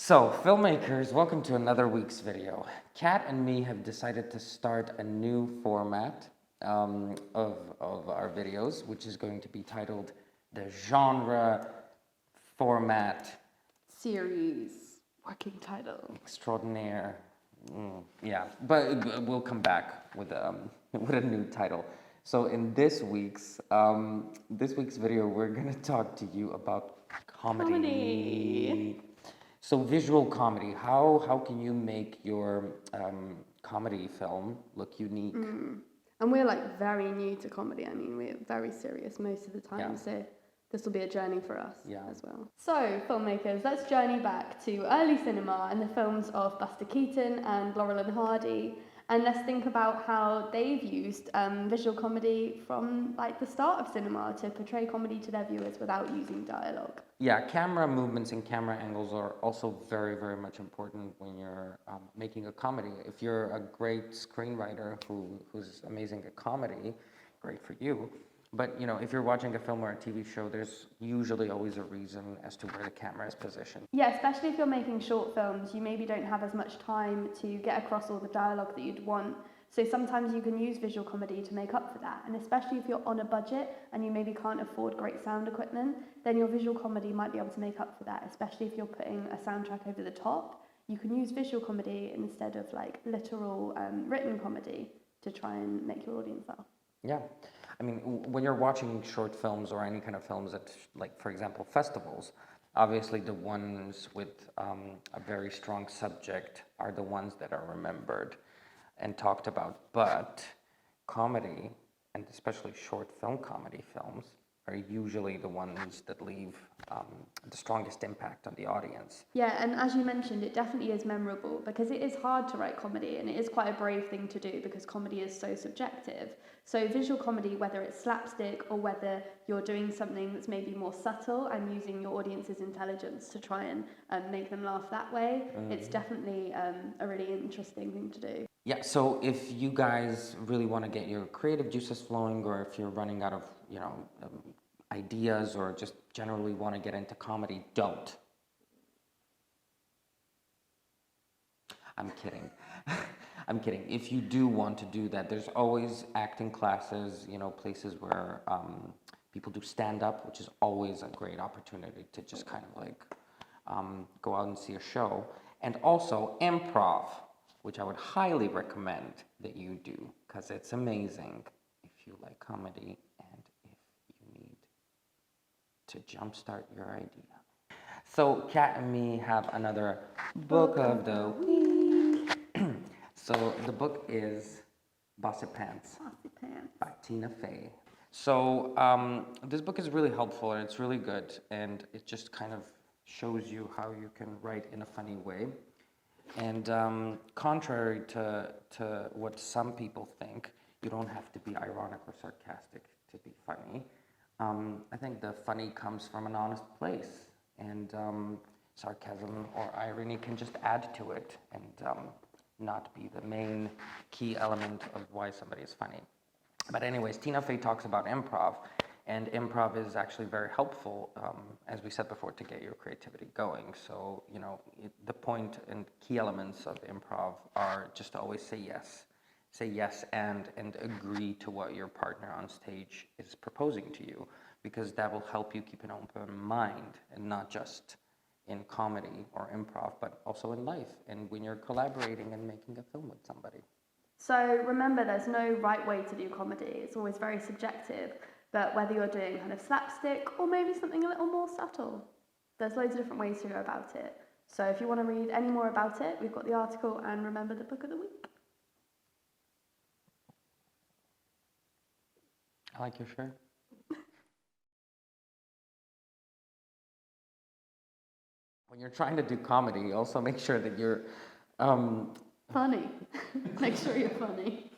So, filmmakers, welcome to another week's video. Kat and me have decided to start a new format of our videos, which is going to be titled the genre format series working title extraordinaire. Yeah, but we'll come back with a new title. So in this week's video, we're gonna talk to you about comedy. So visual comedy. How can you make your comedy film look unique? And we're like very new to comedy. I mean, we're very serious most of the time, Yeah. so this will be a journey for us Yeah. as well. So, filmmakers, let's journey back to early cinema and the films of Buster Keaton and Laurel and Hardy, and let's think about how they've used visual comedy from like the start of cinema to portray comedy to their viewers without using dialogue. Yeah, camera movements and camera angles are also very, very much important when you're making a comedy. If you're a great screenwriter who's amazing at comedy, great for you. But you know, if you're watching a film or a TV show, there's usually always a reason as to where the camera is positioned. Yeah, especially if you're making short films, you maybe don't have as much time to get across all the dialogue that you'd want. So sometimes you can use visual comedy to make up for that. And especially if you're on a budget and you maybe can't afford great sound equipment, then your visual comedy might be able to make up for that, especially if you're putting a soundtrack over the top. You can use visual comedy instead of like literal written comedy to try and make your audience laugh. Yeah. I mean, when you're watching short films or any kind of films at, like, for example, festivals, obviously the ones with a very strong subject are the ones that are remembered and talked about. But comedy, and especially short film comedy films, are usually the ones that leave the strongest impact on the audience. Yeah, and as you mentioned, it definitely is memorable because it is hard to write comedy and it is quite a brave thing to do because comedy is so subjective. So visual comedy, whether it's slapstick or whether you're doing something that's maybe more subtle and using your audience's intelligence to try and make them laugh that way, it's definitely a really interesting thing to do. Yeah, so if you guys really want to get your creative juices flowing, or if you're running out of, ideas, or just generally want to get into comedy, don't. I'm kidding. I'm kidding. If you do want to do that, there's always acting classes, places where people do stand-up, which is always a great opportunity to just kind of like go out and see a show. And also improv, which I would highly recommend that you do, because it's amazing if you like comedy and if you need to jumpstart your idea. So Kat and me have another book of the week. So the book is Bossypants by Tina Fey. So this book is really helpful and it's really good, and it just kind of shows you how you can write in a funny way. And contrary to what some people think, you don't have to be ironic or sarcastic to be funny. I think the funny comes from an honest place, and sarcasm or irony can just add to it and not be the main key element of why somebody is funny. But anyways, Tina Fey talks about improv, and improv is actually very helpful, as we said before, to get your creativity going. So, the point and key elements of improv are just to always say yes. Say yes and agree to what your partner on stage is proposing to you, because that will help you keep an open mind, and not just in comedy or improv, but also in life and when you're collaborating and making a film with somebody. So remember, there's no right way to do comedy. It's always very subjective. But whether you're doing kind of slapstick or maybe something a little more subtle, there's loads of different ways to go about it. So if you want to read any more about it, we've got the article, and remember the book of the week. I like your shirt. When you're trying to do comedy, also make sure that you're Funny. Make sure you're funny.